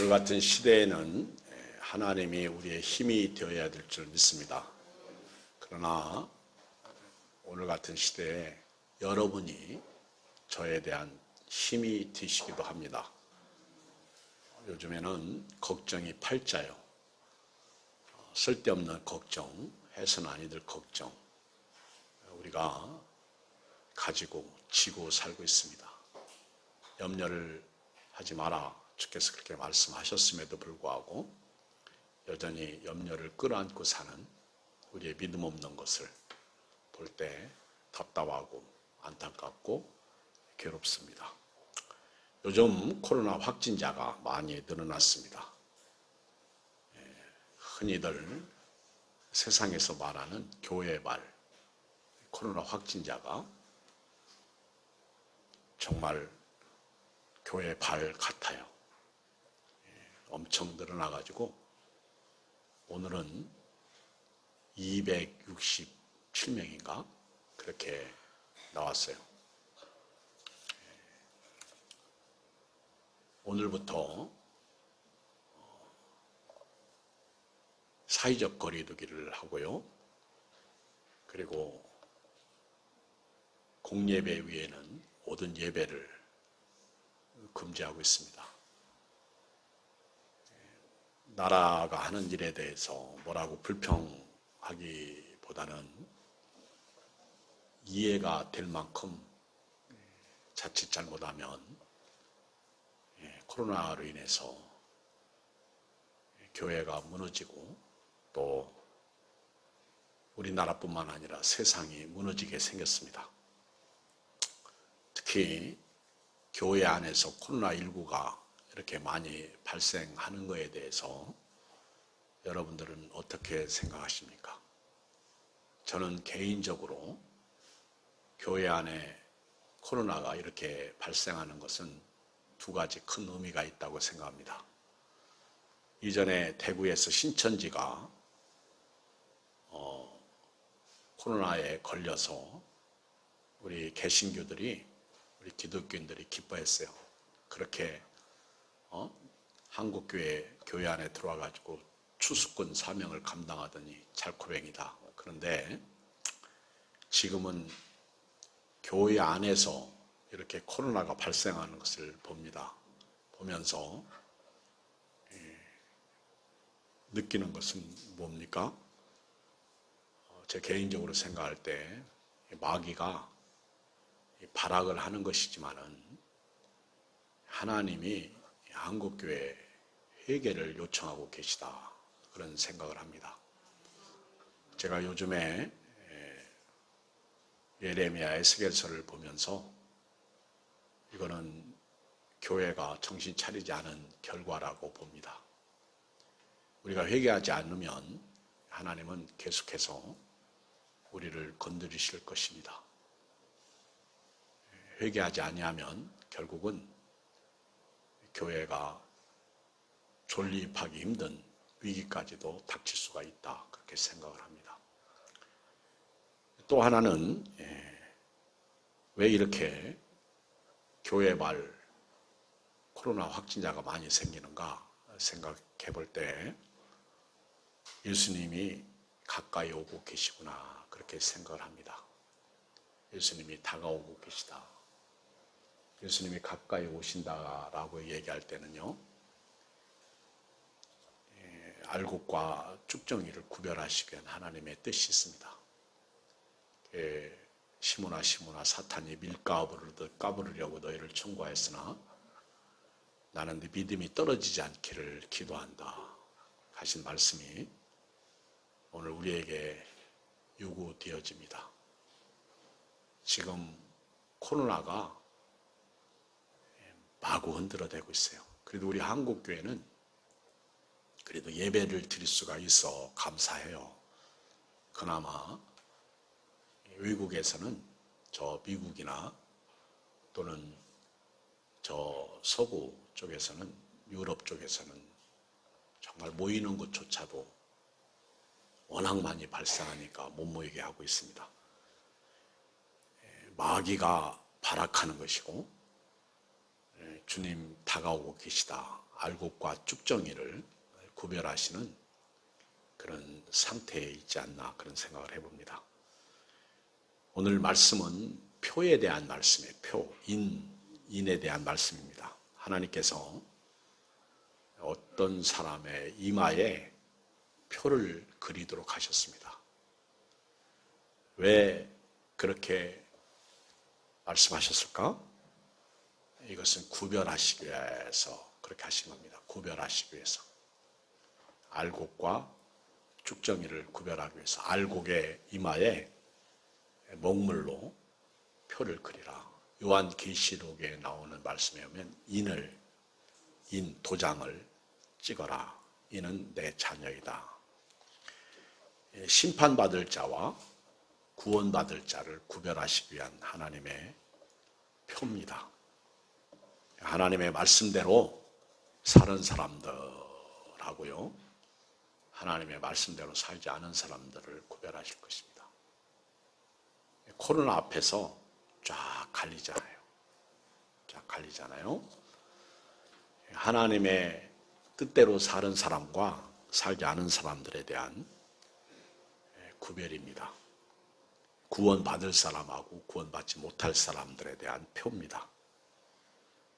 오늘 같은 시대에는 하나님이 우리의 힘이 되어야 될 줄 믿습니다. 그러나 오늘 같은 시대에 여러분이 저에 대한 힘이 되시기도 합니다. 요즘에는 걱정이 팔자요. 쓸데없는 걱정, 해서는 아니될 걱정, 우리가 가지고 지고 살고 있습니다. 염려를 하지 마라. 주께서 그렇게 말씀하셨음에도 불구하고 여전히 염려를 끌어안고 사는 우리의 믿음 없는 것을 볼 때 답답하고 안타깝고 괴롭습니다. 요즘 코로나 확진자가 많이 늘어났습니다. 흔히들 세상에서 말하는 교회발 코로나 확진자가 정말 교회 발 같아요. 엄청 늘어나가지고 오늘은 267명인가 그렇게 나왔어요. 오늘부터 사회적 거리두기를 하고요. 그리고 공예배 위에는 모든 예배를 금지하고 있습니다. 나라가 하는 일에 대해서 뭐라고 불평하기보다는 이해가 될 만큼 자칫 잘못하면 코로나로 인해서 교회가 무너지고 또 우리나라뿐만 아니라 세상이 무너지게 생겼습니다. 특히 교회 안에서 코로나19가 이렇게 많이 발생하는 것에 대해서 여러분들은 어떻게 생각하십니까? 저는 개인적으로 교회 안에 코로나가 이렇게 발생하는 것은 두 가지 큰 의미가 있다고 생각합니다. 이전에 대구에서 신천지가 코로나에 걸려서 우리 개신교들이 우리 기독교인들이 기뻐했어요. 그렇게 한국교회 교회 안에 들어와가지고 추수꾼 사명을 감당하더니 잘코뱅이다. 그런데 지금은 교회 안에서 이렇게 코로나가 발생하는 것을 봅니다. 보면서 느끼는 것은 뭡니까? 제 개인적으로 생각할 때 마귀가 발악을 하는 것이지만은 하나님이 한국교회 회개를 요청하고 계시다. 그런 생각을 합니다. 제가 요즘에 예레미야 에스겔서를 보면서 이거는 교회가 정신 차리지 않은 결과라고 봅니다. 우리가 회개하지 않으면 하나님은 계속해서 우리를 건드리실 것입니다. 회개하지 아니하면 결국은 교회가 존립하기 힘든 위기까지도 닥칠 수가 있다. 그렇게 생각을 합니다. 또 하나는 왜 이렇게 교회발 코로나 확진자가 많이 생기는가 생각해 볼 때 예수님이 가까이 오고 계시구나 그렇게 생각을 합니다. 예수님이 다가오고 계시다. 예수님이 가까이 오신다라고 얘기할 때는요, 알곡과 쭉정이를 구별하시기 위한 하나님의 뜻이 있습니다. 시므나 시므나 사탄이 밀가부를 까부르려고 너희를 청구하였으나 나는 네 믿음이 떨어지지 않기를 기도한다 하신 말씀이 오늘 우리에게 요구되어집니다. 지금 코로나가 마구 흔들어대고 있어요. 그래도 우리 한국교회는 그래도 예배를 드릴 수가 있어 감사해요. 그나마 외국에서는 저 미국이나 또는 저 서구 쪽에서는 유럽 쪽에서는 정말 모이는 것조차도 워낙 많이 발생하니까 못 모이게 하고 있습니다. 마귀가 발악하는 것이고 주님 다가오고 계시다. 알곡과 쭉정이를 구별하시는 그런 상태에 있지 않나 그런 생각을 해봅니다. 오늘 말씀은 표에 대한 말씀이에요. 표, 인에 대한 말씀입니다. 하나님께서 어떤 사람의 이마에 표를 그리도록 하셨습니다. 왜 그렇게 말씀하셨을까? 이것은 구별하시기 위해서 그렇게 하신 겁니다. 구별하시기 위해서. 알곡과 쭉정이를 구별하기 위해서 알곡의 이마에 먹물로 표를 그리라. 요한계시록에 나오는 말씀에 보면 도장을 찍어라. 이는 내 자녀이다. 심판받을 자와 구원받을 자를 구별하시기 위한 하나님의 표입니다. 하나님의 말씀대로 사는 사람들하고요, 하나님의 말씀대로 살지 않은 사람들을 구별하실 것입니다. 코로나 앞에서 쫙 갈리잖아요. 하나님의 뜻대로 사는 사람과 살지 않은 사람들에 대한 구별입니다. 구원받을 사람하고 구원받지 못할 사람들에 대한 표입니다.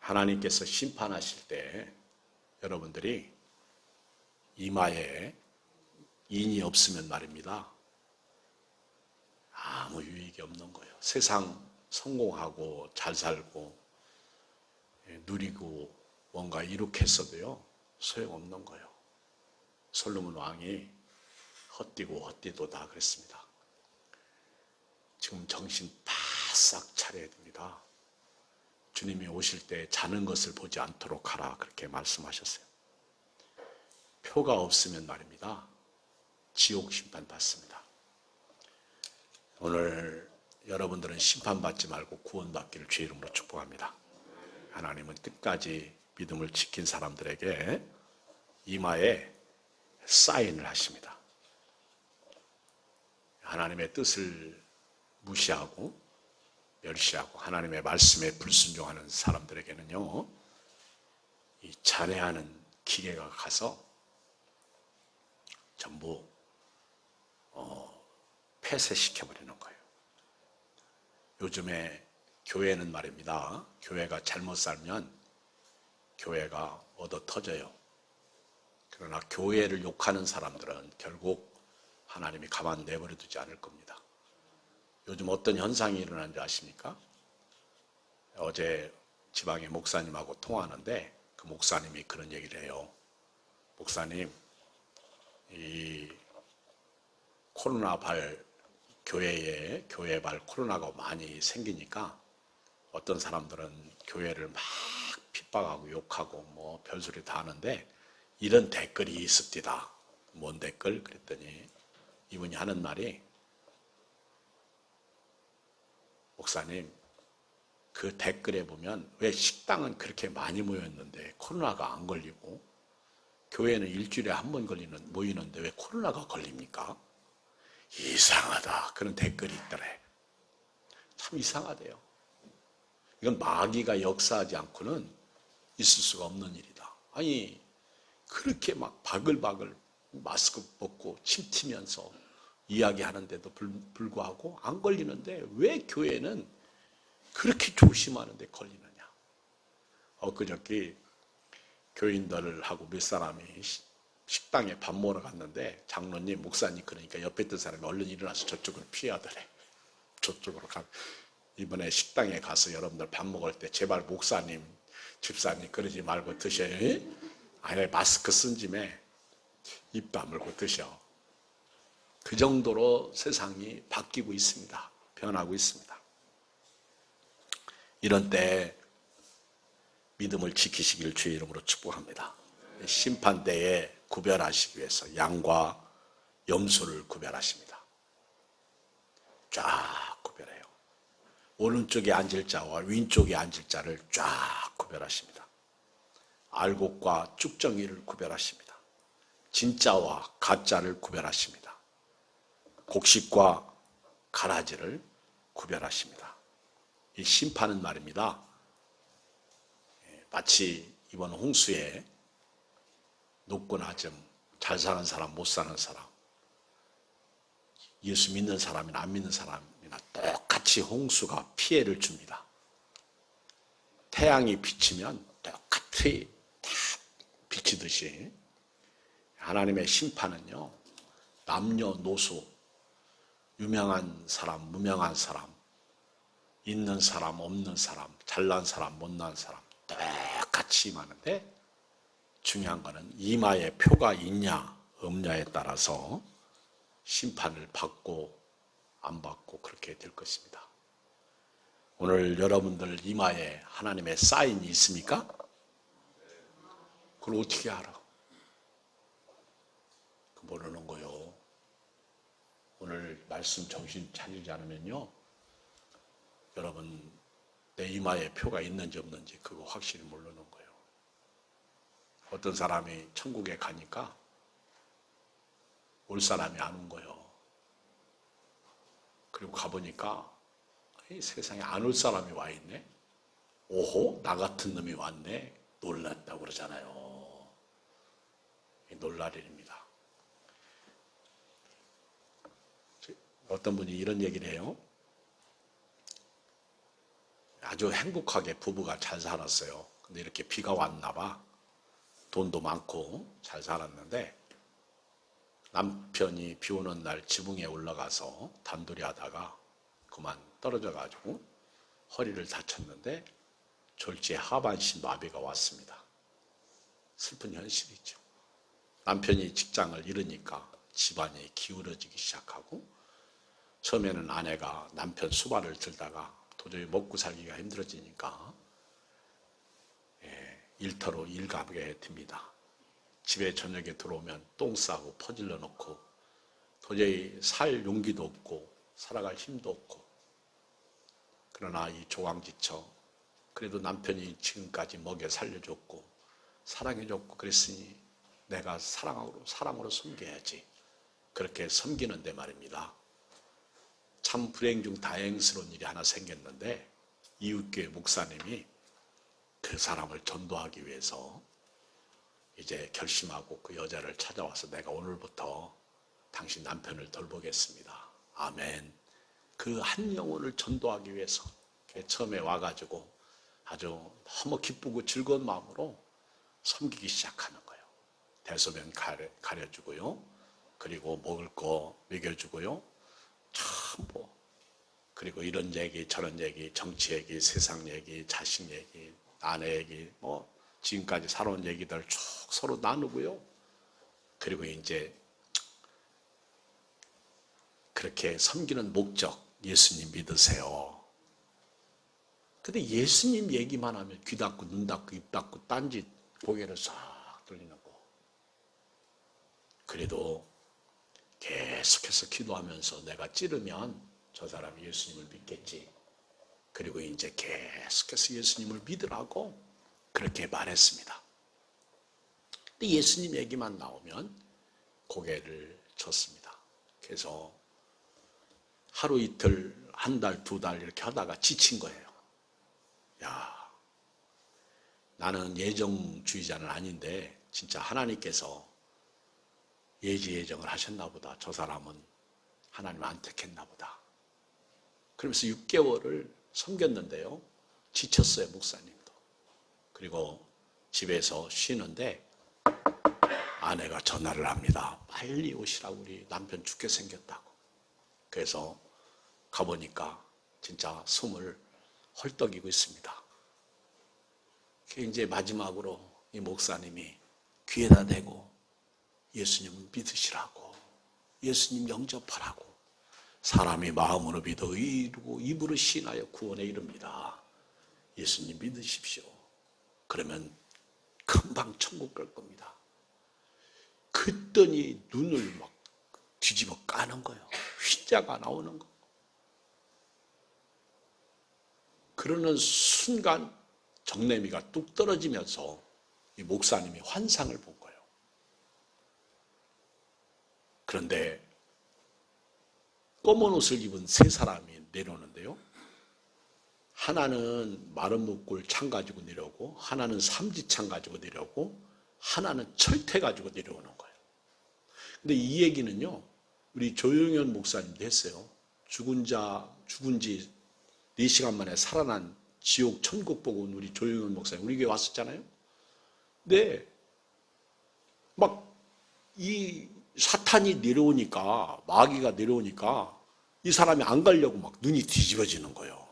하나님께서 심판하실 때 여러분들이 이마에 인이 없으면 말입니다, 아무 유익이 없는 거예요. 세상 성공하고 잘 살고 누리고 뭔가 이룩했어도요, 소용없는 거예요. 솔로몬 왕이 헛디도다 그랬습니다. 지금 정신 바싹 차려야 됩니다. 주님이 오실 때 자는 것을 보지 않도록 하라 그렇게 말씀하셨어요. 표가 없으면 말입니다, 지옥 심판 받습니다. 오늘 여러분들은 심판받지 말고 구원받기를 주의 이름으로 축복합니다. 하나님은 끝까지 믿음을 지킨 사람들에게 이마에 사인을 하십니다. 하나님의 뜻을 무시하고 멸시하고 하나님의 말씀에 불순종하는 사람들에게는요, 이 잔해하는 기계가 가서 전부 폐쇄시켜버리는 거예요. 요즘에 교회는 말입니다, 교회가 잘못 살면 교회가 얻어 터져요. 그러나 교회를 욕하는 사람들은 결국 하나님이 가만 내버려 두지 않을 겁니다. 요즘 어떤 현상이 일어나는지 아십니까? 어제 지방의 목사님하고 통화하는데 그 목사님이 그런 얘기를 해요. 목사님, 이 코로나발 교회발 코로나가 많이 생기니까 어떤 사람들은 교회를 막 핍박하고 욕하고 뭐 별소리 다 하는데 이런 댓글이 있습니다. 뭔 댓글? 그랬더니 이분이 하는 말이, 목사님, 그 댓글에 보면 왜 식당은 그렇게 많이 모였는데 코로나가 안 걸리고 교회는 일주일에 한 번 모이는데 왜 코로나가 걸립니까? 이상하다. 그런 댓글이 있더래. 참 이상하대요. 이건 마귀가 역사하지 않고는 있을 수가 없는 일이다. 아니, 그렇게 막 바글바글 마스크 벗고 침 튀면서 이야기하는데도 불구하고 안 걸리는데 왜 교회는 그렇게 조심하는데 걸리느냐. 엊그저께 교인들하고 몇 사람이 식당에 밥 먹으러 갔는데 장로님, 목사님 그러니까 옆에 있던 사람이 얼른 일어나서 저쪽으로 피하더래. 저쪽으로 이번에 식당에 가서 여러분들 밥 먹을 때 제발 목사님, 집사님 그러지 말고 드셔요. 아예 마스크 쓴 짐에 입 다물고 드셔. 그 정도로 세상이 바뀌고 있습니다. 변하고 있습니다. 이런 때 믿음을 지키시길 주의 이름으로 축복합니다. 심판대에 구별하시기 위해서 양과 염소를 구별하십니다. 쫙 구별해요. 오른쪽에 앉을 자와 왼쪽에 앉을 자를 쫙 구별하십니다. 알곡과 쭉정이를 구별하십니다. 진짜와 가짜를 구별하십니다. 곡식과 가라지를 구별하십니다. 이 심판은 말입니다, 마치 이번 홍수에 높거나 좀 잘 사는 사람, 못 사는 사람, 예수 믿는 사람이나 안 믿는 사람이나 똑같이 홍수가 피해를 줍니다. 태양이 비치면 똑같이 다 비치듯이 하나님의 심판은요, 남녀노소, 유명한 사람, 무명한 사람, 있는 사람, 없는 사람, 잘난 사람, 못난 사람 똑같이 임하는데, 중요한 거는 이마에 표가 있냐 없냐에 따라서 심판을 받고 안 받고 그렇게 될 것입니다. 오늘 여러분들 이마에 하나님의 사인이 있습니까? 그걸 어떻게 알아? 모르는 거요. 오늘 말씀 정신 차리지 않으면요, 여러분 내 이마에 표가 있는지 없는지 그거 확실히 모르는 거예요. 어떤 사람이 천국에 가니까 올 사람이 안 온 거예요. 그리고 가보니까 세상에 안 올 사람이 와 있네. 오호, 나 같은 놈이 왔네. 놀랐다고 그러잖아요. 놀랄 일입니다. 어떤 분이 이런 얘기를 해요. 아주 행복하게 부부가 잘 살았어요. 근데 이렇게 비가 왔나 봐. 돈도 많고 잘 살았는데 남편이 비 오는 날 지붕에 올라가서 단둘이 하다가 그만 떨어져가지고 허리를 다쳤는데 졸지에 하반신 마비가 왔습니다. 슬픈 현실이죠. 남편이 직장을 잃으니까 집안이 기울어지기 시작하고, 처음에는 아내가 남편 수발을 들다가 도저히 먹고 살기가 힘들어지니까 일터로 일가게 됩니다. 집에 저녁에 들어오면 똥 싸고 퍼질러 놓고 도저히 살 용기도 없고 살아갈 힘도 없고, 그러나 이 조강지처 그래도 남편이 지금까지 먹여 살려줬고 사랑해줬고 그랬으니 내가 사랑으로 섬겨야지, 그렇게 섬기는데 말입니다. 참 불행 중 다행스러운 일이 하나 생겼는데, 이웃교회 목사님이 그 사람을 전도하기 위해서 이제 결심하고 그 여자를 찾아와서 내가 오늘부터 당신 남편을 돌보겠습니다. 아멘. 그 한 영혼을 전도하기 위해서 처음에 와가지고 아주 너무 기쁘고 즐거운 마음으로 섬기기 시작하는 거예요. 대소변 가려주고요. 그리고 먹을 거 먹여주고요. 참 그리고 이런 얘기 저런 얘기, 정치 얘기, 세상 얘기, 자식 얘기, 아내 얘기, 지금까지 살아온 얘기들 쭉 서로 나누고요. 그리고 이제 그렇게 섬기는 목적, 예수님 믿으세요. 근데 예수님 얘기만 하면 귀 닫고 눈 닫고 입 닫고 딴짓 고개를 싹 돌리는 거. 그래도 계속해서 기도하면서 내가 찌르면 저 사람이 예수님을 믿겠지. 그리고 이제 계속해서 예수님을 믿으라고 그렇게 말했습니다. 근데 예수님 얘기만 나오면 고개를 젓습니다. 그래서 하루 이틀, 한 달, 두 달 이렇게 하다가 지친 거예요. 야, 나는 예정주의자는 아닌데 진짜 하나님께서 예지예정을 하셨나 보다. 저 사람은 하나님 안 택했나 보다. 그러면서 6개월을 섬겼는데요. 지쳤어요, 목사님도. 그리고 집에서 쉬는데 아내가 전화를 합니다. 빨리 오시라고, 우리 남편 죽게 생겼다고. 그래서 가보니까 진짜 숨을 헐떡이고 있습니다. 이제 마지막으로 이 목사님이 귀에다 대고 예수님을 믿으시라고, 예수님 영접하라고, 사람이 마음으로 믿어 이루고 입으로 신하여 구원에 이릅니다. 예수님 믿으십시오. 그러면 금방 천국 갈 겁니다. 그랬더니 눈을 막 뒤집어 까는 거예요. 휘자가 나오는 거. 그러는 순간 정내미가 뚝 떨어지면서 이 목사님이 환상을 본 거예요. 그런데 검은 옷을 입은 세 사람이 내려오는데요. 하나는 마른 목골 창 가지고 내려오고, 하나는 삼지창 가지고 내려오고, 하나는 철퇴 가지고 내려오는 거예요. 근데 이 얘기는요, 우리 조용현 목사님도 했어요. 죽은 지 4시간 만에 살아난 지옥 천국 보고 온 우리 조용현 목사님, 우리 교회 왔었잖아요. 근데 막 이 사탄이 내려오니까, 마귀가 내려오니까 이 사람이 안 가려고 막 눈이 뒤집어지는 거예요.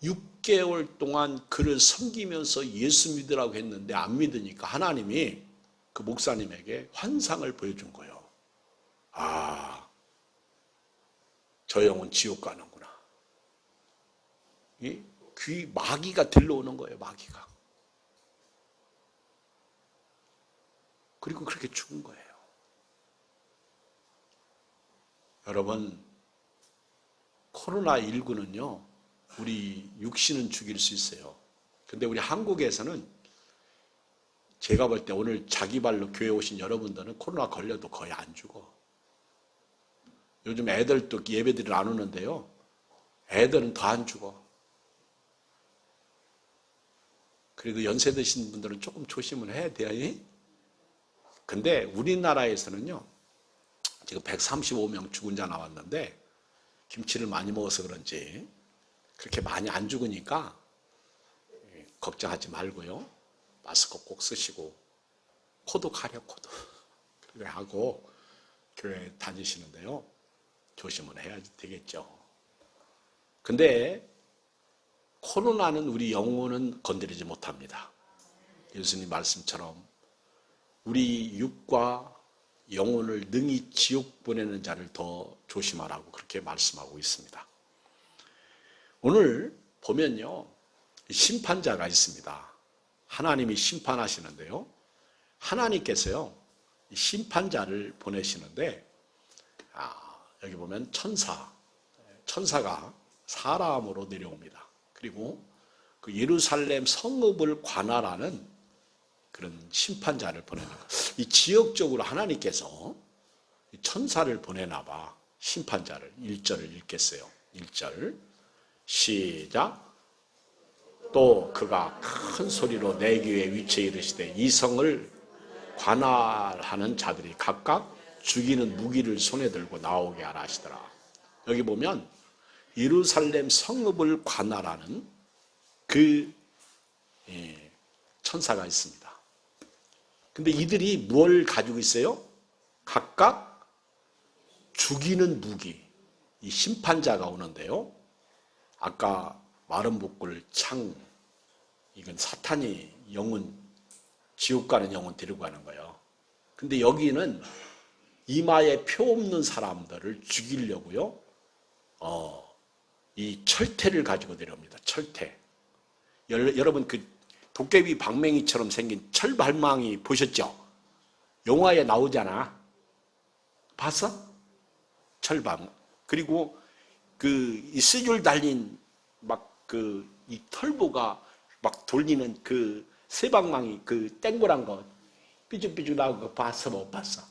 6개월 동안 그를 섬기면서 예수 믿으라고 했는데 안 믿으니까 하나님이 그 목사님에게 환상을 보여준 거예요. 아, 저 영혼 지옥 가는구나. 이 마귀가 들러오는 거예요, 마귀가. 그리고 그렇게 죽은 거예요. 여러분, 코로나19는요, 우리 육신은 죽일 수 있어요. 근데 우리 한국에서는 제가 볼 때 오늘 자기 발로 교회 오신 여러분들은 코로나 걸려도 거의 안 죽어. 요즘 애들도 예배들을 안 오는데요, 애들은 더 안 죽어. 그래도 연세 드신 분들은 조금 조심을 해야 돼요. 근데 우리나라에서는요, 지금 135명 죽은 자 나왔는데 김치를 많이 먹어서 그런지 그렇게 많이 안 죽으니까 걱정하지 말고요, 마스크 꼭 쓰시고 코도 가려, 코도 그렇게 하고 교회 다니시는데요, 조심을 해야 되겠죠. 근데 코로나는 우리 영혼은 건드리지 못합니다. 예수님 말씀처럼 우리 육과 영혼을 능히 지옥 보내는 자를 더 조심하라고 그렇게 말씀하고 있습니다. 오늘 보면요, 심판자가 있습니다. 하나님이 심판하시는데요, 하나님께서요, 심판자를 보내시는데, 여기 보면 천사가 사람으로 내려옵니다. 그리고 그 예루살렘 성읍을 관할하는 그런 심판자를 보내는 거예요. 이 지역적으로 하나님께서 천사를 보내나 봐. 심판자를. 1절을 읽겠어요. 1절 시작. 또 그가 큰 소리로 내 귀에 위치해 이르시되 이 성을 관할하는 자들이 각각 죽이는 무기를 손에 들고 나오게 하라 하시더라. 여기 보면 예루살렘 성읍을 관할하는 그 천사가 있습니다. 근데 이들이 뭘 가지고 있어요? 각각 죽이는 무기. 이 심판자가 오는데요, 아까 마른 목골 창, 이건 사탄이 영혼, 지옥 가는 영혼 데리고 가는 거예요. 근데 여기는 이마에 표 없는 사람들을 죽이려고요, 이 철퇴를 가지고 내려옵니다. 철퇴. 여러분 그 도깨비 방맹이처럼 생긴 철발망이 보셨죠? 영화에 나오잖아. 봤어? 철방. 그리고 이 쓰줄 달린 이 털보가 막 돌리는 그 쇠방망이, 그 땡골한 거 삐죽삐죽 나오는 거 봤어, 못 봤어?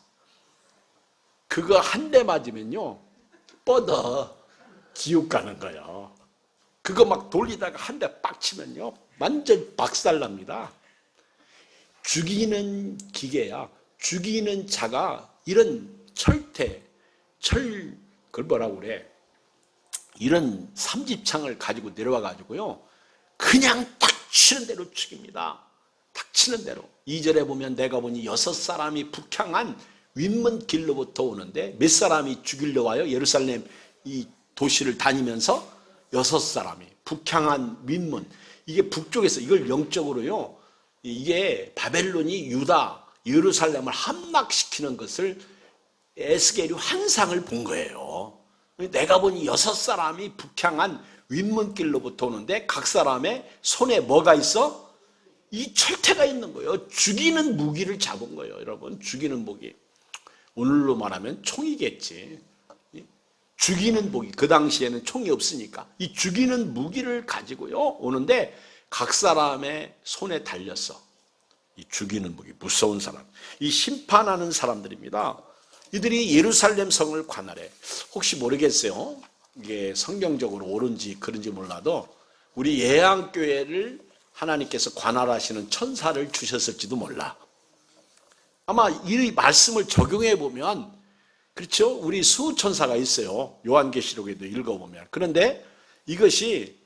그거 한 대 맞으면요, 뻗어 지옥 가는 거예요. 그거 막 돌리다가 한 대 빡 치면요, 완전 박살납니다. 죽이는 기계야. 죽이는 자가 이런 그걸 뭐라고 그래? 이런 삼집창을 가지고 내려와 가지고요, 그냥 딱 치는 대로 죽입니다. 딱 치는 대로. 2절에 보면 내가 보니 6사람이 북향한 윗문 길로부터 오는데, 몇 사람이 죽이려 와요? 예루살렘 이 도시를 다니면서 6사람이 북향한 윗문. 이게 북쪽에서, 이걸 영적으로요, 이게 바벨론이 유다, 예루살렘을 함락시키는 것을 에스겔이 환상을 본 거예요. 내가 보니 6사람이 북향한 윗문길로부터 오는데 각 사람의 손에 뭐가 있어? 이 철퇴가 있는 거예요. 죽이는 무기를 잡은 거예요. 여러분, 죽이는 무기. 오늘로 말하면 총이겠지. 죽이는 무기. 그 당시에는 총이 없으니까 이 죽이는 무기를 가지고요 오는데 각 사람의 손에 달렸어. 이 죽이는 무기, 무서운 사람, 이 심판하는 사람들입니다. 이들이 예루살렘 성을 관할해. 혹시 모르겠어요, 이게 성경적으로 옳은지 그런지 몰라도 우리 예양교회를 하나님께서 관할하시는 천사를 주셨을지도 몰라. 아마 이 말씀을 적용해 보면, 그렇죠? 우리 수천사가 있어요. 요한계시록에도 읽어보면. 그런데 이것이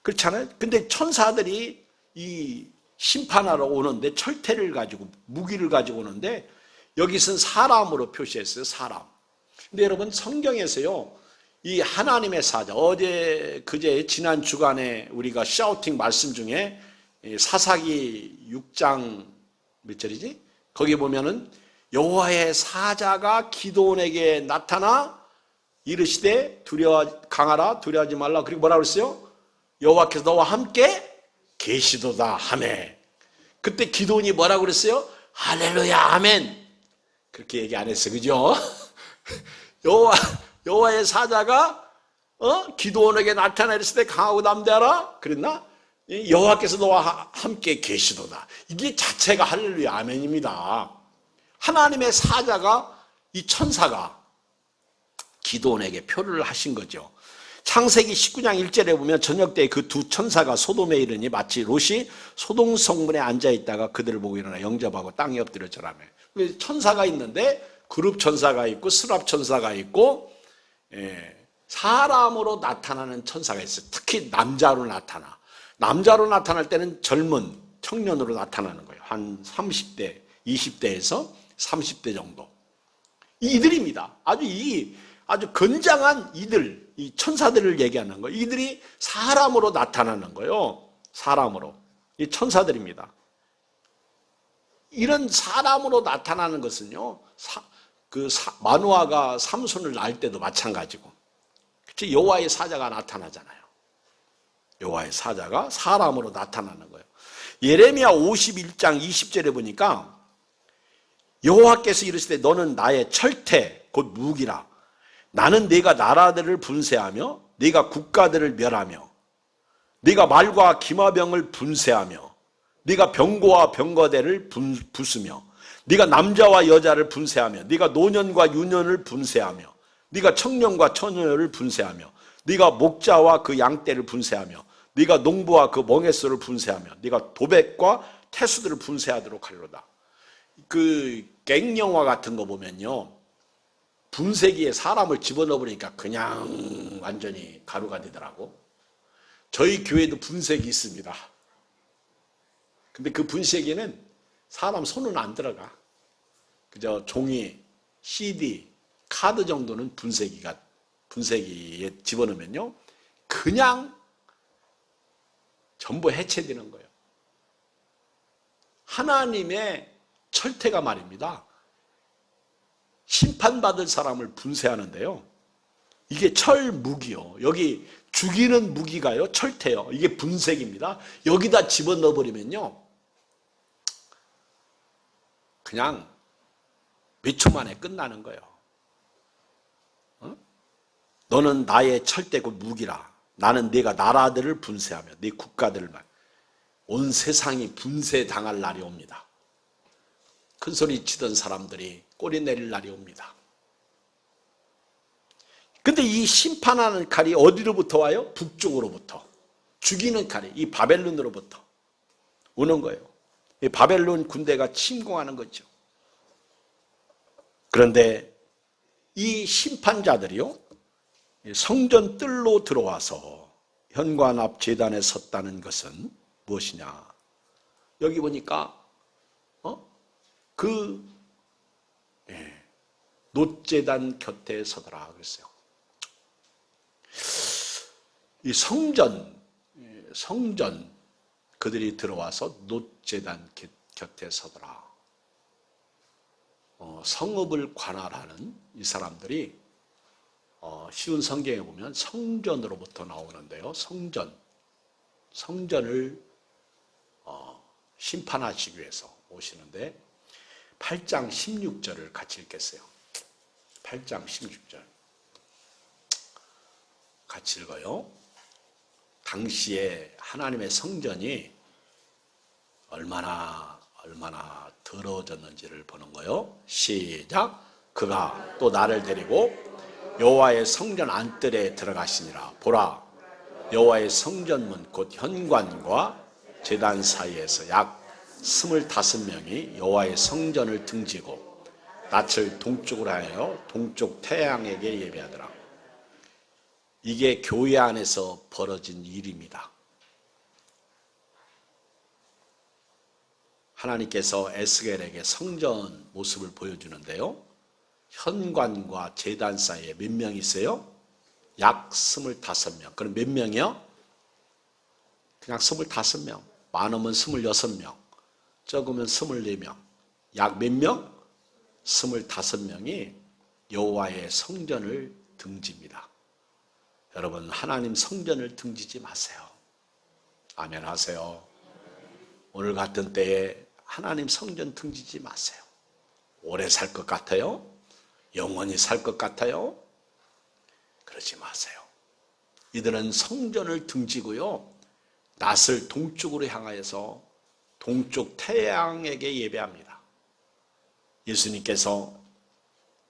그렇잖아요. 근데 천사들이 이 심판하러 오는데 철퇴를 가지고 무기를 가지고 오는데 여기서는 사람으로 표시했어요. 사람. 근데 여러분 성경에서요, 이 하나님의 사자, 그제 지난 주간에 우리가 샤우팅 말씀 중에 사사기 6장 몇 절이지? 거기 보면은 여호와의 사자가 기드온에게 나타나 이르시되 강하라 두려워하지 말라. 그리고 뭐라 그랬어요? 여호와께서 너와 함께 계시도다 하매. 그때 기드온이 뭐라고 그랬어요? 할렐루야 아멘. 그렇게 얘기 안 했어요. 그죠? 여호와의 사자가 기드온에게 나타나 이르시되 강하고 담대하라 그랬나? 여호와께서 너와 함께 계시도다. 이게 자체가 할렐루야 아멘입니다. 하나님의 사자가, 이 천사가 기드온에게 표를 하신 거죠. 창세기 19장 1절에 보면 저녁 때 그 두 천사가 소돔에 이르니 마치 롯이 소돔 성문에 앉아있다가 그들을 보고 일어나 영접하고 땅에 엎드려 절하며. 천사가 있는데 그룹 천사가 있고 스랍 천사가 있고 사람으로 나타나는 천사가 있어요. 특히 남자로 나타나. 남자로 나타날 때는 젊은 청년으로 나타나는 거예요. 한 30대, 20대에서 30대 정도. 이들입니다. 아주 건장한 이들, 이 천사들을 얘기하는 거예요. 이들이 사람으로 나타나는 거예요. 사람으로. 이 천사들입니다. 이런 사람으로 나타나는 것은요, 마누아가 삼손을 낳을 때도 마찬가지고, 그치? 여호와의 사자가 나타나잖아요. 여호와의 사자가 사람으로 나타나는 거예요. 예레미야 51장 20절에 보니까 여호와께서 이르시되 너는 나의 철퇴 곧 무기라. 나는 네가 나라들을 분쇄하며 네가 국가들을 멸하며 네가 말과 기마병을 분쇄하며 네가 병고와 병거대를 부수며 네가 남자와 여자를 분쇄하며 네가 노년과 유년을 분쇄하며 네가 청년과 처녀를 분쇄하며 네가 목자와 그 양떼를 분쇄하며 네가 농부와 그 멍에소를 분쇄하며 네가 도백과 태수들을 분쇄하도록 하리로다. 그 갱영화 같은 거 보면요, 분쇄기에 사람을 집어넣으니까 그냥 완전히 가루가 되더라고. 저희 교회도 분쇄기 있습니다. 근데 그 분쇄기는 사람 손은 안 들어가. 그저 종이, CD, 카드 정도는 분쇄기에 집어넣으면요, 그냥 전부 해체되는 거예요. 하나님의 철퇴가 말입니다. 심판받을 사람을 분쇄하는데요. 이게 철무기요. 여기 죽이는 무기가요. 철퇴요. 이게 분쇄기입니다. 여기다 집어넣어버리면요, 그냥 몇 초 만에 끝나는 거예요. 너는 나의 철대고 무기라. 나는 네가 나라들을 분쇄하며 네 국가들을 온 세상이 분쇄당할 날이 옵니다. 큰 소리 치던 사람들이 꼬리 내릴 날이 옵니다. 근데 이 심판하는 칼이 어디로부터 와요? 북쪽으로부터. 죽이는 칼이 이 바벨론으로부터 오는 거예요. 이 바벨론 군대가 침공하는 거죠. 그런데 이 심판자들이요, 성전 뜰로 들어와서 현관 앞 제단에 섰다는 것은 무엇이냐? 여기 보니까 놋제단 곁에 서더라 그랬어요. 이 성전 그들이 들어와서 놋제단 곁에 서더라. 성읍을 관할하는 이 사람들이 쉬운 성경에 보면 성전으로부터 나오는데요. 성전을 심판하시기 위해서 오시는데 8장 16절을 같이 읽겠어요. 8장 16절 같이 읽어요. 당시에 하나님의 성전이 얼마나 더러워졌는지를 보는 거예요. 시작. 그가 또 나를 데리고 여호와의 성전 안뜰에 들어가시니라. 보라, 여호와의 성전문 곧 현관과 제단 사이에서 약 25명이 여호와의 성전을 등지고 낯을 동쪽으로 하여 동쪽 태양에게 예배하더라. 이게 교회 안에서 벌어진 일입니다. 하나님께서 에스겔에게 성전 모습을 보여주는데요. 현관과 제단 사이에 몇 명이 있어요? 약 25명. 그럼 몇 명이요? 그냥 25명. 많으면 26명. 적으면 24명. 약 몇 명? 25명이 여호와의 성전을 등집니다. 여러분, 하나님 성전을 등지지 마세요. 아멘 하세요. 오늘 같은 때에 하나님 성전 등지지 마세요. 오래 살 것 같아요? 영원히 살 것 같아요? 그러지 마세요. 이들은 성전을 등지고요, 낯을 동쪽으로 향하여서 동쪽 태양에게 예배합니다. 예수님께서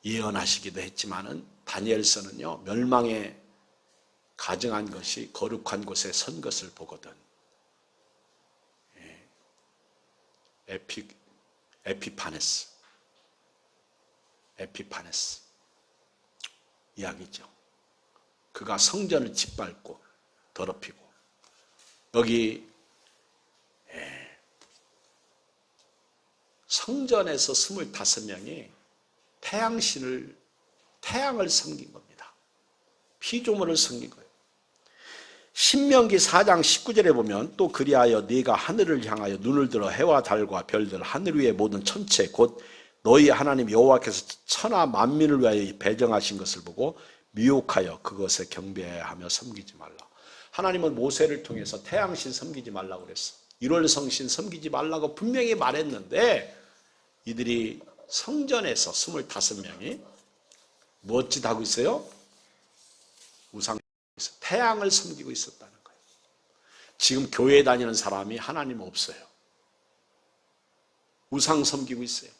예언하시기도 했지만은 다니엘서는요, 멸망에 가증한 것이 거룩한 곳에 선 것을 보거든. 에피파네스 이야기죠. 그가 성전을 짓밟고 더럽히고, 여기 성전에서 25명이 태양을 섬긴 겁니다. 피조물을 섬긴 거예요. 신명기 4장 19절에 보면 또 그리하여 네가 하늘을 향하여 눈을 들어 해와 달과 별들 하늘 위의 모든 천체 곧 너희 하나님 여호와께서 천하 만민을 위하여 배정하신 것을 보고 미혹하여 그것에 경배하며 섬기지 말라. 하나님은 모세를 통해서 태양신 섬기지 말라고 그랬어. 1월 성신 섬기지 말라고 분명히 말했는데 이들이 성전에서 25명이 무엇짓 하고 있어요? 태양을 섬기고 있었다는 거예요. 지금 교회 다니는 사람이 하나님 없어요. 우상 섬기고 있어요.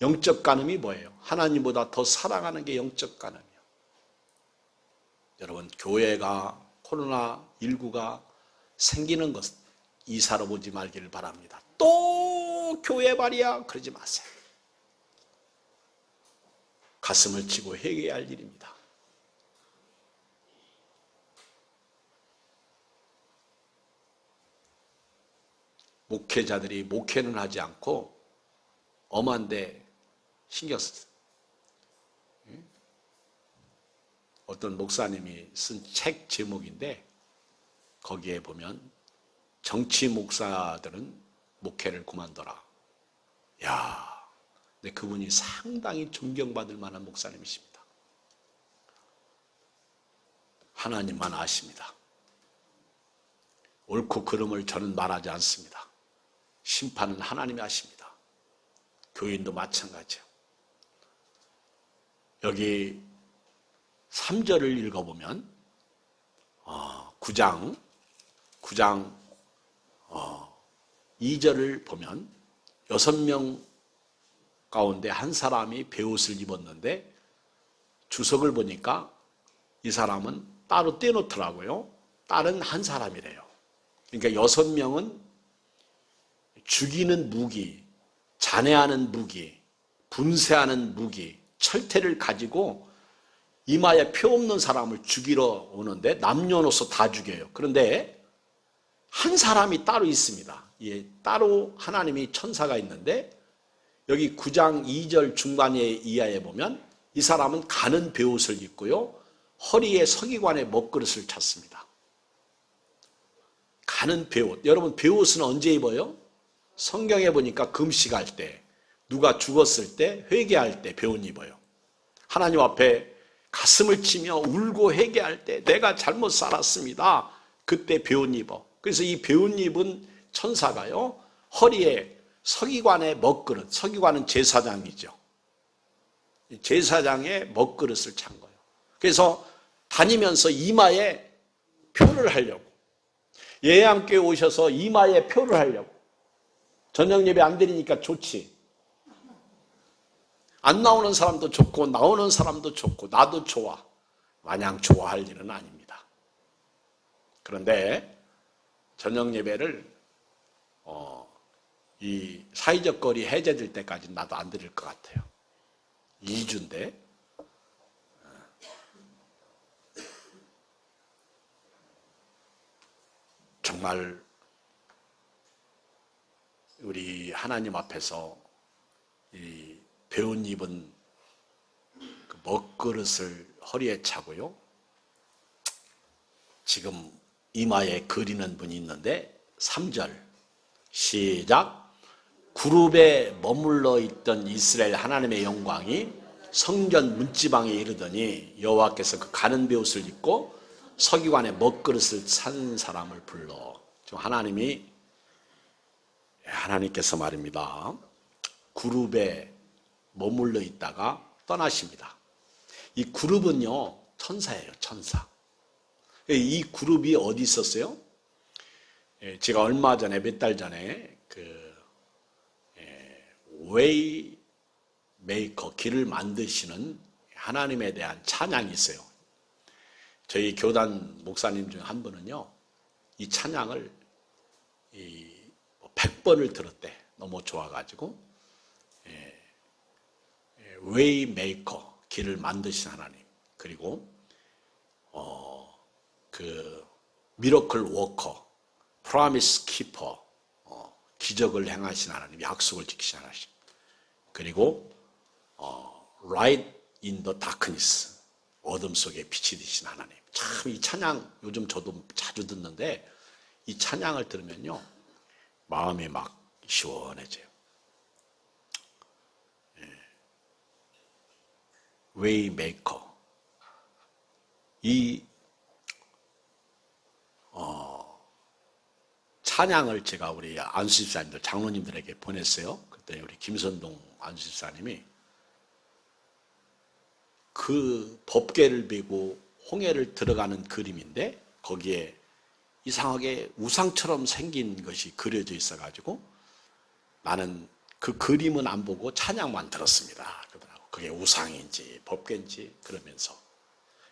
영적 간음이 뭐예요? 하나님보다 더 사랑하는 게 영적 간음이에요. 여러분, 교회가 코로나19가 생기는 것 이사로 보지 말기를 바랍니다. 또 교회 말이야 그러지 마세요. 가슴을 치고 회개할 일입니다. 목회자들이 목회는 하지 않고 엄한데 신경 썼어요. 어떤 목사님이 쓴 책 제목인데 거기에 보면 정치 목사들은 목회를 그만둬라. 야, 근데 그분이 상당히 존경받을 만한 목사님이십니다. 하나님만 아십니다. 옳고 그름을 저는 말하지 않습니다. 심판은 하나님이 아십니다. 교인도 마찬가지예요. 여기 3절을 읽어보면 9장 2절을 보면 6명 가운데 한 사람이 베옷을 입었는데 주석을 보니까 이 사람은 따로 떼놓더라고요. 다른 한 사람이래요. 그러니까 6명은 죽이는 무기, 잔해하는 무기, 분쇄하는 무기, 철퇴를 가지고 이마에 표 없는 사람을 죽이러 오는데 남녀노소 다 죽여요. 그런데 한 사람이 따로 있습니다. 예, 따로 하나님이 천사가 있는데 여기 9장 2절 중반에 이하에 보면 이 사람은 가는 베옷을 입고요, 허리에 서기관의 먹그릇을 찼습니다. 가는 베옷. 여러분, 베옷은 언제 입어요? 성경에 보니까 금식할 때, 누가 죽었을 때, 회개할 때 베옷 입어요. 하나님 앞에 가슴을 치며 울고 회개할 때 내가 잘못 살았습니다. 그때 베옷 입어. 그래서 이 베옷 입은 천사가요, 허리에 서기관의 먹그릇, 서기관은 제사장이죠. 제사장의 먹그릇을 찬 거예요. 그래서 다니면서 이마에 표를 하려고, 예양교회 오셔서 이마에 표를 하려고. 저녁 예배 안 드리니까 좋지. 안 나오는 사람도 좋고 나오는 사람도 좋고 나도 좋아. 마냥 좋아할 일은 아닙니다. 그런데 저녁 예배를 이 사회적 거리 해제될 때까지 나도 안 드릴 것 같아요. 2주인데 정말 우리 하나님 앞에서 이 배운 입은 그 먹그릇을 허리에 차고요. 지금 이마에 그리는 분이 있는데 3절 시작. 그룹에 머물러 있던 이스라엘 하나님의 영광이 성전 문지방에 이르더니 여호와께서 그 가는 베옷을 입고 서기관의 먹그릇을 찬 사람을 불러. 지금 하나님께서 말입니다. 그룹에 머물러 있다가 떠나십니다. 이 그룹은요 천사예요. 천사. 이 그룹이 어디 있었어요? 제가 얼마 전에 몇 달 전에 웨이 메이커 길을 만드시는 하나님에 대한 찬양이 있어요. 저희 교단 목사님 중 한 분은요 이 찬양을 100번을 들었대. 너무 좋아가지고 웨이 메이커 길을 만드신 하나님, 그리고 그 미러클 워커, 프로미스 키퍼, 기적을 행하신 하나님, 약속을 지키신 하나님, 그리고 라이트 인 더 다크니스, 어둠 속에 빛이 되신 하나님. 참 이 찬양 요즘 저도 자주 듣는데 이 찬양을 들으면요 마음이 막 시원해져요. 웨이메이커. 이 찬양을 제가 우리 안수집사님들, 장로님들에게 보냈어요. 그때 우리 김선동 안수집사님이 그 법궤를 베고 홍해를 들어가는 그림인데 거기에 이상하게 우상처럼 생긴 것이 그려져 있어가지고 나는 그 그림은 안 보고 찬양만 들었습니다. 그러더라고. 그게 우상인지 법궤인지 그러면서.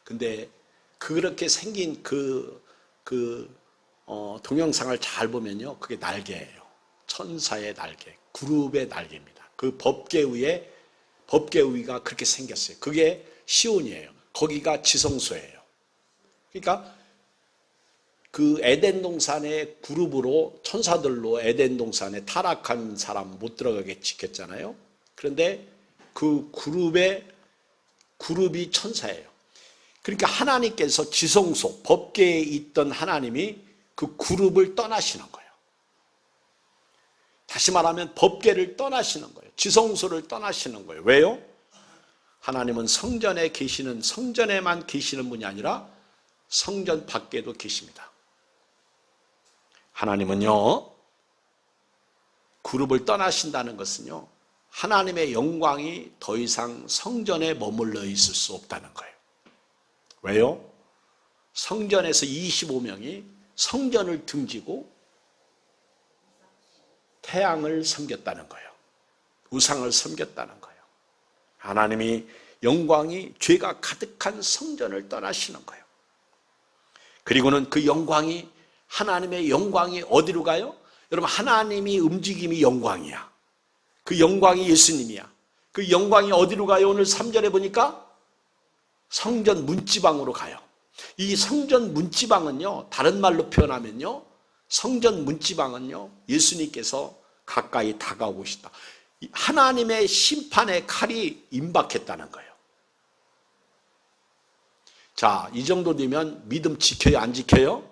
근데 그렇게 생긴 동영상을 잘 보면요, 그게 날개예요. 천사의 날개, 그룹의 날개입니다. 그 법궤 위가 그렇게 생겼어요. 그게 시온이에요. 거기가 지성소예요. 그러니까 그 에덴 동산의 그룹으로 천사들로 에덴 동산에 타락한 사람 못 들어가게 지켰잖아요. 그런데 그 그룹이 천사예요. 그러니까 하나님께서 지성소, 법궤에 있던 하나님이 그 그룹을 떠나시는 거예요. 다시 말하면 법궤를 떠나시는 거예요. 지성소를 떠나시는 거예요. 왜요? 하나님은 성전에만 계시는 분이 아니라 성전 밖에도 계십니다. 하나님은요, 그룹을 떠나신다는 것은요, 하나님의 영광이 더 이상 성전에 머물러 있을 수 없다는 거예요. 왜요? 성전에서 25명이 성전을 등지고 태양을 섬겼다는 거예요. 우상을 섬겼다는 거예요. 하나님이 영광이 죄가 가득한 성전을 떠나시는 거예요. 그리고는 그 영광이, 하나님의 영광이 어디로 가요? 여러분, 하나님이 움직임이 영광이야. 그 영광이 예수님이야. 그 영광이 어디로 가요? 오늘 3절에 보니까 성전 문지방으로 가요. 이 성전 문지방은요, 다른 말로 표현하면요, 성전 문지방은요, 예수님께서 가까이 다가오고 싶다. 하나님의 심판의 칼이 임박했다는 거예요. 자, 이 정도 되면 믿음 지켜요, 안 지켜요?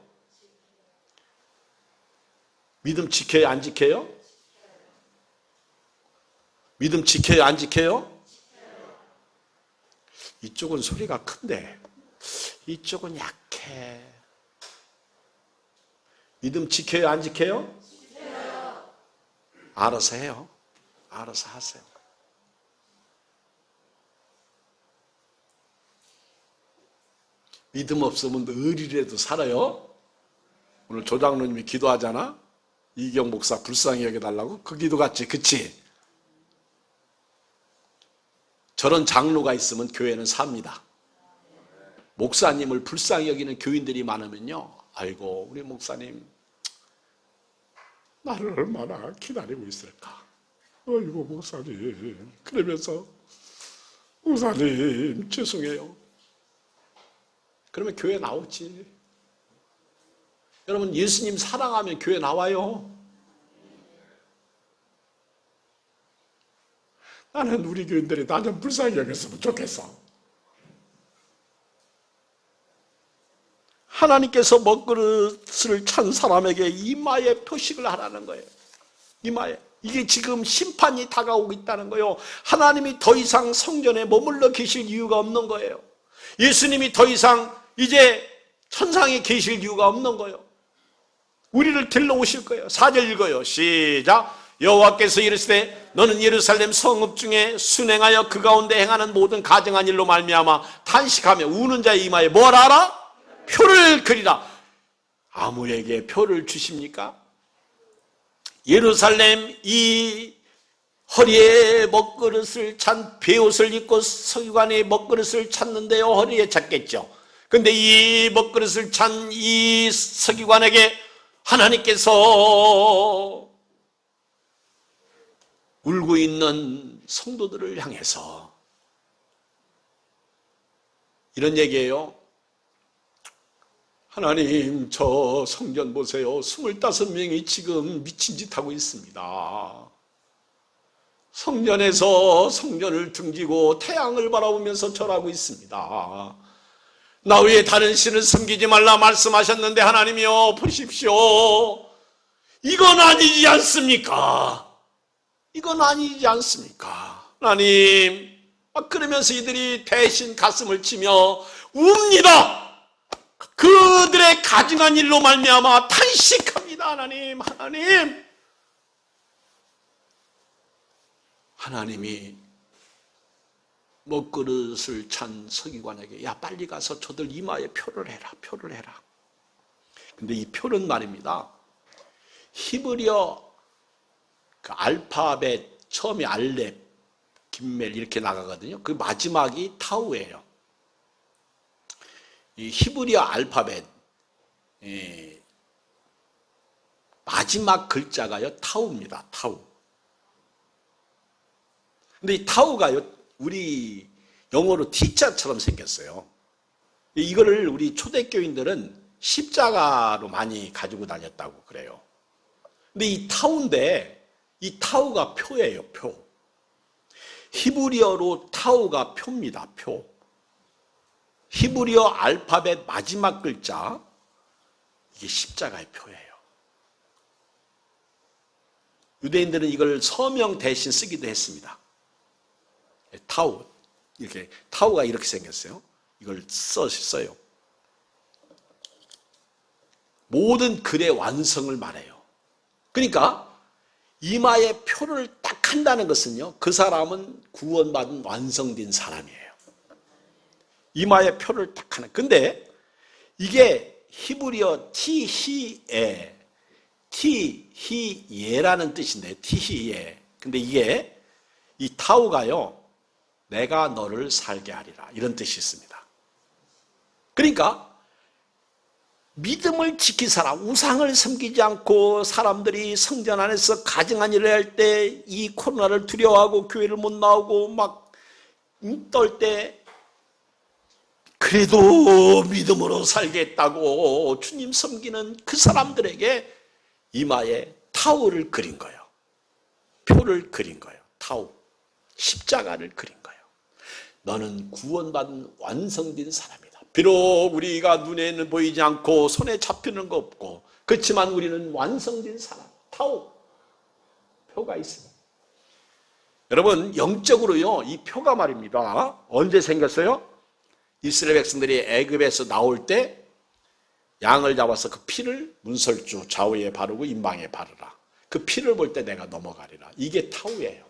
믿음 지켜요, 안 지켜요? 믿음 지켜요, 안 지켜요? 이쪽은 소리가 큰데 이쪽은 약해. 믿음 지켜요, 안 지켜요? 지켜요. 알아서 해요. 알아서 하세요. 믿음 없으면 의리라도 살아요. 오늘 조장로님이 기도하잖아. 이경 목사 불쌍히 여겨달라고. 그 기도 같지, 그치? 저런 장로가 있으면 교회는 삽니다. 목사님을 불쌍히 여기는 교인들이 많으면요, 아이고 우리 목사님 나를 얼마나 기다리고 있을까. 아이고 목사님, 그러면서 목사님 죄송해요. 그러면 교회 나오지. 여러분, 예수님 사랑하면 교회 나와요. 나는 우리 교인들이 나 좀 불쌍히 여겼으면 좋겠어. 하나님께서 먹그릇을 찬 사람에게 이마에 표식을 하라는 거예요. 이마에. 이게 지금 심판이 다가오고 있다는 거예요. 하나님이 더 이상 성전에 머물러 계실 이유가 없는 거예요. 예수님이 더 이상 이제 천상에 계실 이유가 없는 거예요. 우리를 데리러 오실 거예요. 4절 읽어요. 시작. 여호와께서 이르시되 너는 예루살렘 성읍 중에 순행하여 그 가운데 행하는 모든 가증한 일로 말미암아 탄식하며 우는 자의 이마에 뭘 하라? 표를 그리라. 아무에게 표를 주십니까? 예루살렘 이 허리에 먹그릇을 찬 베옷을 입고 서기관이 먹그릇을 찾는데요, 허리에 찾겠죠. 근데 이 먹그릇을 찬 이 서기관에게 하나님께서 울고 있는 성도들을 향해서 이런 얘기예요. 하나님, 저 성전 보세요. 25명이 지금 미친 짓 하고 있습니다. 성전에서 성전을 등지고 태양을 바라보면서 절하고 있습니다. 나 외에 다른 신을 섬기지 말라 말씀하셨는데 하나님이여 보십시오. 이건 아니지 않습니까? 이건 아니지 않습니까? 하나님, 그러면서 이들이 대신 가슴을 치며 웁니다. 그들의 가증한 일로 말미암아 탄식합니다. 하나님, 하나님. 하나님이 먹그릇을 찬 서기관에게 야 빨리 가서 저들 이마에 표를 해라, 표를 해라. 근데 이 표는 말입니다, 히브리어 그 알파벳 처음이 알렙, 김멜 이렇게 나가거든요. 그 마지막이 타우예요. 이 히브리어 알파벳 마지막 글자가요 타우입니다. 타우. 근데 이 타우가요 우리 영어로 T자처럼 생겼어요. 이거를 우리 초대교인들은 십자가로 많이 가지고 다녔다고 그래요. 근데 이 타우인데 이 타우가 표예요. 표. 히브리어로 타우가 표입니다. 표. 히브리어 알파벳 마지막 글자, 이게 십자가의 표예요. 유대인들은 이걸 서명 대신 쓰기도 했습니다. 타우, 이렇게 타우가 이렇게 생겼어요. 이걸 써요. 모든 글의 완성을 말해요. 그러니까 이마에 표를 딱 한다는 것은요, 그 사람은 구원받은 완성된 사람이에요. 이마에 표를 딱 하는. 근데 이게 히브리어 티히예라는 뜻인데, 티히예. 근데 이게 이 타우가요, 내가 너를 살게 하리라, 이런 뜻이 있습니다. 그러니까 믿음을 지키사라, 우상을 섬기지 않고 사람들이 성전 안에서 가증한 일을 할 때 이 코로나를 두려워하고 교회를 못 나오고 막 떨 때 그래도 믿음으로 살겠다고 주님 섬기는 그 사람들에게 이마에 타우를 그린 거예요. 표를 그린 거예요. 타우, 십자가를 그린 거예요. 너는 구원받은 완성된 사람이다. 비록 우리가 눈에는 보이지 않고 손에 잡히는 거 없고, 그렇지만 우리는 완성된 사람, 타우, 표가 있습니다. 여러분, 영적으로요, 이 표가 말입니다, 언제 생겼어요? 이스라엘 백성들이 애굽에서 나올 때 양을 잡아서 그 피를 문설주 좌우에 바르고 임방에 바르라. 그 피를 볼 때 내가 넘어가리라. 이게 타우예요.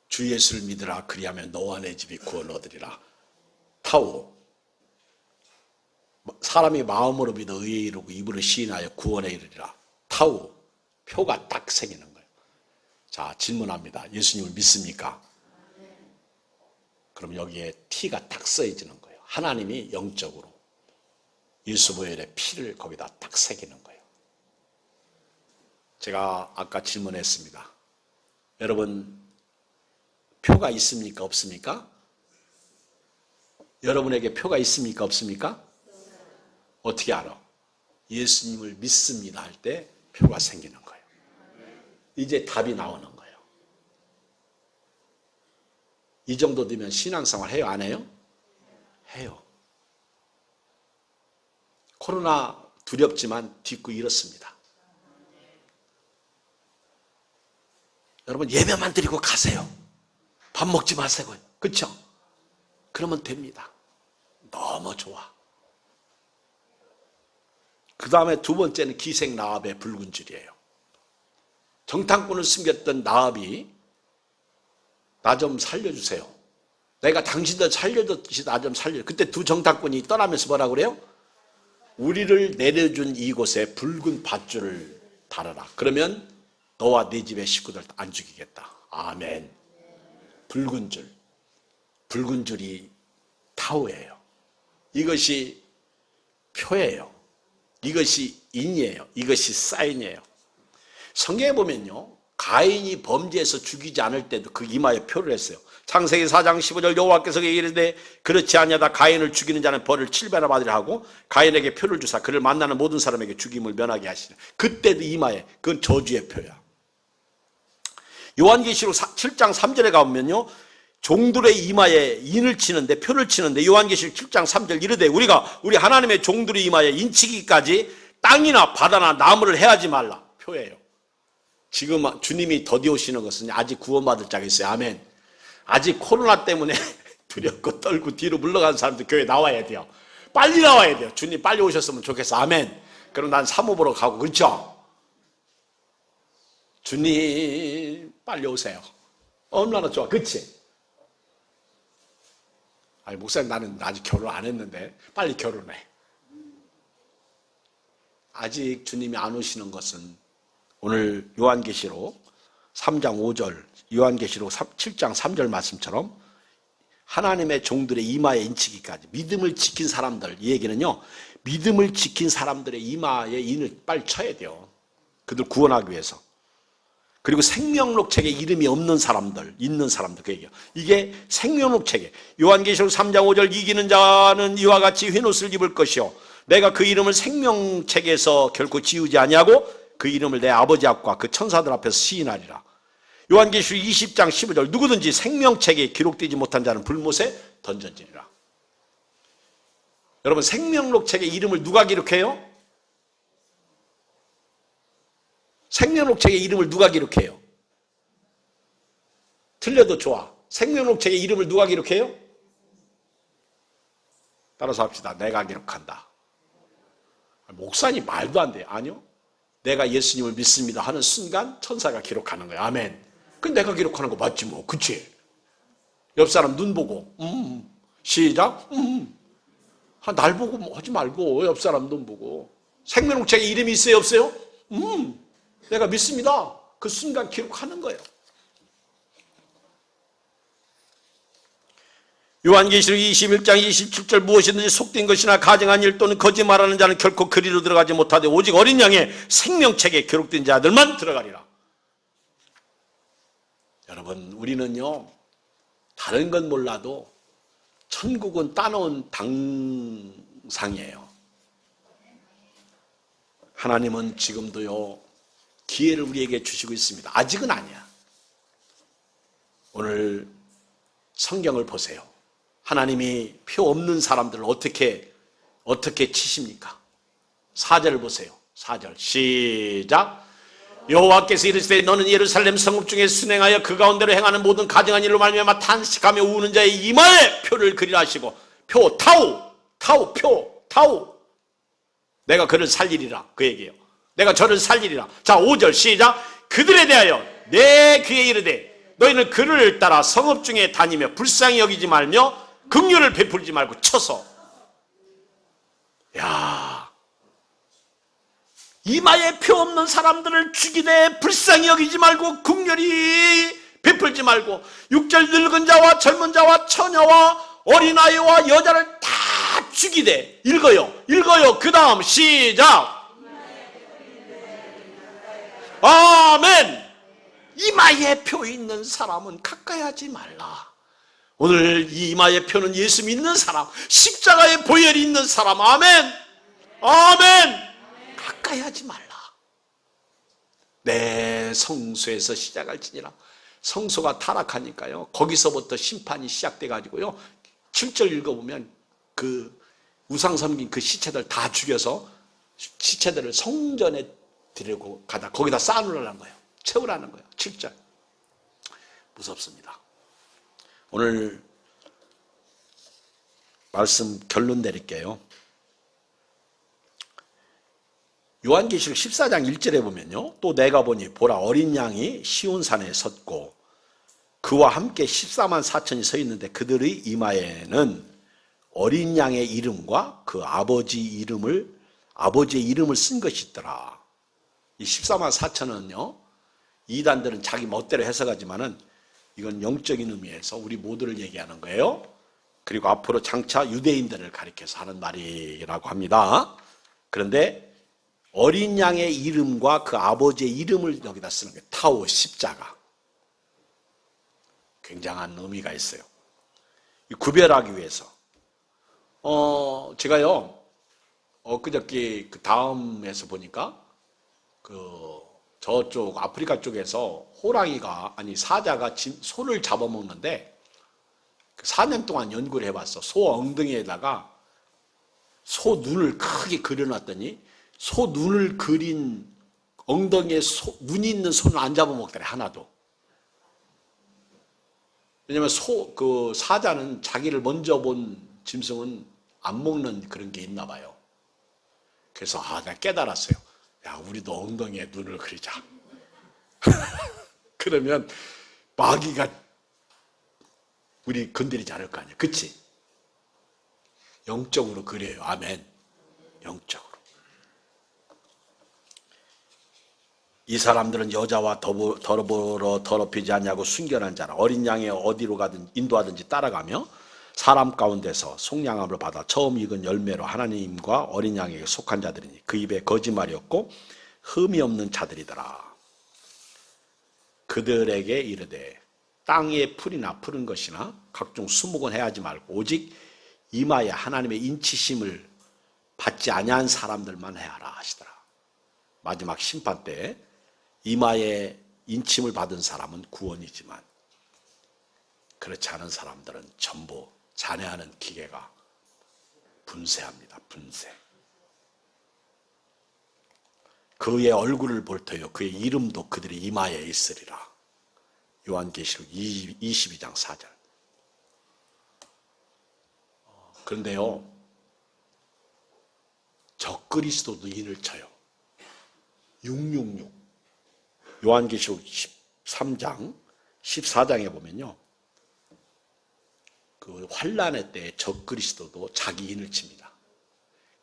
주 예수를 믿으라. 그리하면 너와 내 집이 구원 얻으리라. 타우. 사람이 마음으로 믿어 의에 이르고 입으로 시인하여 구원에 이르리라. 타우. 표가 딱 생기는 거예요. 자, 질문합니다. 예수님을 믿습니까? 그럼 여기에 T가 딱 써지는 거예요. 하나님이 영적으로 예수 보혈의 피를 거기다 딱 새기는 거예요. 제가 아까 질문했습니다. 여러분, 표가 있습니까? 없습니까? 여러분에게 표가 있습니까? 없습니까? 어떻게 알아? 예수님을 믿습니다 할 때 표가 생기는 거예요. 이제 답이 나오는 거예요. 이 정도 되면 신앙생활 해요? 안 해요? 해요. 코로나 두렵지만 딛고 이렇습니다. 여러분, 예배만 드리고 가세요. 밥 먹지 마세요. 그렇죠? 그러면 됩니다. 너무 좋아. 그 다음에 두 번째는 기생나합의 붉은 줄이에요. 정탐꾼을 숨겼던 나합이 나 좀 살려주세요. 내가 당신들 살려줬듯이 나 좀 살려. 그때 두 정탐꾼이 떠나면서 뭐라고 그래요? 우리를 내려준 이곳에 붉은 밧줄을 달아라. 그러면 너와 네 집의 식구들 안 죽이겠다. 아멘. 붉은 줄. 붉은 줄이 타우예요. 이것이 표예요. 이것이 인이에요. 이것이 사인이에요. 성경에 보면요, 가인이 범죄해서 죽이지 않을 때도 그 이마에 표를 했어요. 창세기 4장 15절 여호와께서 이르되 그렇지 아니하다 가인을 죽이는 자는 벌을 7배나 받으려 하고 가인에게 표를 주사 그를 만나는 모든 사람에게 죽임을 면하게 하시라. 그때도 이마에, 그건 저주의 표야. 요한계시록 7장 3절에 가보면요, 종들의 이마에 인을 치는데, 표를 치는데, 요한계시록 7장 3절 이르되 우리가 우리 하나님의 종들의 이마에 인치기까지 땅이나 바다나 나무를 해하지 말라. 표예요. 지금 주님이 더디 오시는 것은 아직 구원받을 자가 있어요. 아멘. 아직 코로나 때문에 두렵고 떨고 뒤로 물러가는 사람들 교회 나와야 돼요. 빨리 나와야 돼요. 주님 빨리 오셨으면 좋겠어. 아멘. 그럼 난 사모보러 가고, 그렇죠? 주님 빨리 오세요. 얼마나 좋아. 그치? 아니, 목사님 나는 아직 결혼 안 했는데 빨리 결혼해. 아직 주님이 안 오시는 것은 오늘 요한계시록 3장 5절, 요한계시록 7장 3절 말씀처럼 하나님의 종들의 이마에 인치기까지 믿음을 지킨 사람들, 이 얘기는요, 믿음을 지킨 사람들의 이마에 인을 빨리 쳐야 돼요. 그들 구원하기 위해서. 그리고 생명록 책에 이름이 없는 사람들, 있는 사람들, 그 얘기예요. 이게 생명록 책에, 요한계시록 3장 5절 이기는 자는 이와 같이 흰옷을 입을 것이요 내가 그 이름을 생명책에서 결코 지우지 아니하고 그 이름을 내 아버지 앞과 그 천사들 앞에서 시인하리라. 요한계시록 20장 15절 누구든지 생명책에 기록되지 못한 자는 불못에 던져지리라. 여러분, 생명록 책에 이름을 누가 기록해요? 생명록 책에 이름을 누가 기록해요? 틀려도 좋아. 생명록 책에 이름을 누가 기록해요? 따라서 합시다. 내가 기록한다. 목사님 말도 안 돼요. 아니요. 내가 예수님을 믿습니다 하는 순간 천사가 기록하는 거예요. 아멘. 그 내가 기록하는 거 맞지 뭐. 그치? 옆 사람 눈 보고 시작. 날 보고 하지 말고 옆 사람 눈 보고. 생명록 책에 이름이 있어요? 없어요? 내가 믿습니다. 그 순간 기록하는 거예요. 요한계시록 21장 27절 무엇이든지 속된 것이나 가증한 일 또는 거짓말하는 자는 결코 그리로 들어가지 못하되 오직 어린 양의 생명책에 기록된 자들만 들어가리라. 여러분, 우리는요, 다른 건 몰라도 천국은 따놓은 당상이에요. 하나님은 지금도요, 기회를 우리에게 주시고 있습니다. 아직은 아니야. 오늘 성경을 보세요. 하나님이 표 없는 사람들을 어떻게 치십니까? 4절을 보세요. 4절 시작. 여호와께서 이르시되 너는 예루살렘 성읍 중에 순행하여 그 가운데로 행하는 모든 가증한 일로 말미암아 탄식하며 우는 자의 이마에 표를 그리라 하시고, 표 타우 내가 그를 살리리라, 그 얘기예요. 내가 저를 살리리라. 자, 5절 시작. 그들에 대하여 내 귀에 이르되 너희는 그를 따라 성읍 중에 다니며 불쌍히 여기지 말며 긍휼을 베풀지 말고 쳐서. 야, 이마에 표 없는 사람들을 죽이되 불쌍히 여기지 말고 긍휼히 베풀지 말고 6절 늙은 자와 젊은 자와 처녀와 어린아이와 여자를 다 죽이되 읽어요. 그 다음 시작. 아멘. 이마에 표 있는 사람은 가까이 하지 말라. 오늘 이 이마에 표는 예수 믿는 사람, 십자가에 보혈이 있는 사람. 아멘. 가까이 하지 말라. 내 성소에서 시작할지니라. 성소가 타락하니까요, 거기서부터 심판이 시작돼 가지고요, 7절 읽어보면 그 우상 섬긴 그 시체들 다 죽여서 시체들을 성전에 데리고 가다 거기다 쌓아놓으라는 거예요. 채우라는 거예요. 7절. 무섭습니다. 오늘 말씀 결론 내릴게요. 요한계시록 14장 1절에 보면요, 또 내가 보니 보라 어린 양이 시온산에 섰고 그와 함께 14만 4천이 서 있는데 그들의 이마에는 어린 양의 이름과 그 아버지의 이름을 쓴 것이 있더라. 이 14만 4천은요, 이단들은 자기 멋대로 해석하지만은 이건 영적인 의미에서 우리 모두를 얘기하는 거예요. 그리고 앞으로 장차 유대인들을 가리켜서 하는 말이라고 합니다. 그런데 어린 양의 이름과 그 아버지의 이름을 여기다 쓰는 거예요. 타오, 십자가. 굉장한 의미가 있어요. 구별하기 위해서. 제가요, 엊그저께 그 다음에서 보니까 저쪽 아프리카 쪽에서 사자가 소를 잡아먹는데 4년 동안 연구를 해봤어. 소 엉덩이에다가 소 눈을 크게 그려놨더니 소 눈을 그린 엉덩이에 눈이 있는 소는 안 잡아먹더래, 하나도. 왜냐면 사자는 자기를 먼저 본 짐승은 안 먹는 그런 게 있나 봐요. 그래서 내가 깨달았어요. 야, 우리도 엉덩이에 눈을 그리자. 그러면 마귀가 우리 건드리지 않을 거 아니야. 그치? 영적으로 그래요. 아멘. 영적으로. 이 사람들은 여자와 더럽히지 않냐고 순결한 자라 어린 양의 어디로 가든 인도하든지 따라가며 사람 가운데서 속량함을 받아 처음 익은 열매로 하나님과 어린 양에게 속한 자들이니 그 입에 거짓말이 없고 흠이 없는 자들이더라. 그들에게 이르되 땅의 풀이나 푸른 것이나 각종 수목은 해하지 말고 오직 이마에 하나님의 인치심을 받지 아니한 사람들만 해하라 하시더라. 마지막 심판 때 이마에 인침을 받은 사람은 구원이지만 그렇지 않은 사람들은 전부 잔해하는 기계가 분쇄합니다. 분쇄. 그의 얼굴을 볼 터요 그의 이름도 그들의 이마에 있으리라. 요한계시록 22장 4절. 그런데요, 적그리스도도 인을 쳐요. 666. 요한계시록 13장 14장에 보면요, 그 환난의 때 적그리스도도 자기 인을 칩니다.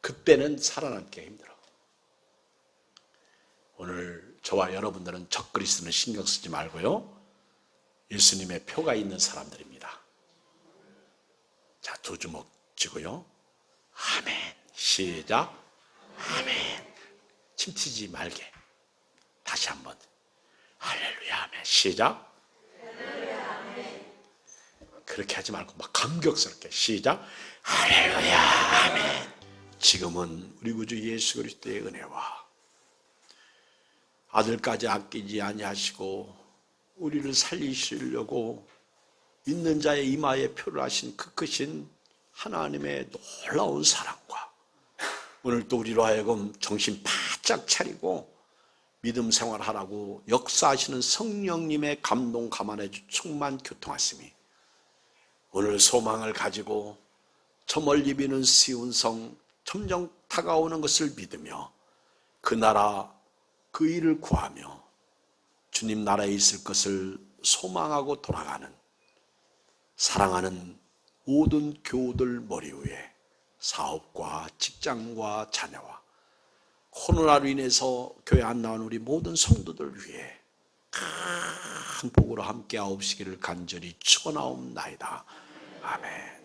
그때는 살아남기가 힘들어. 오늘 저와 여러분들은 적그리스도는 신경 쓰지 말고요, 예수님의 표가 있는 사람들입니다. 자, 두 주먹 쥐고요, 아멘. 시작. 아멘. 침 튀지 말게. 다시 한번. 할렐루야, 아멘. 시작. 그렇게 하지 말고 막 감격스럽게. 시작. 할렐루야, 아멘. 지금은 우리 구주 예수 그리스도의 은혜와 아들까지 아끼지 아니하시고 우리를 살리시려고 있는 자의 이마에 표를 하신 그 크신 하나님의 놀라운 사랑과 오늘 또 우리로 하여금 정신 바짝 차리고 믿음 생활하라고 역사하시는 성령님의 감동 감안해 충만 교통하심이 오늘 소망을 가지고 저 멀리 비는 시온성 점점 다가오는 것을 믿으며 그 나라 그 일을 구하며 주님 나라에 있을 것을 소망하고 돌아가는 사랑하는 모든 교우들 머리 위에 사업과 직장과 자녀와 코로나로 인해서 교회 안 나온 우리 모든 성도들 위해 큰 복으로 함께 하옵시기를 간절히 축원하옵나이다. 아멘.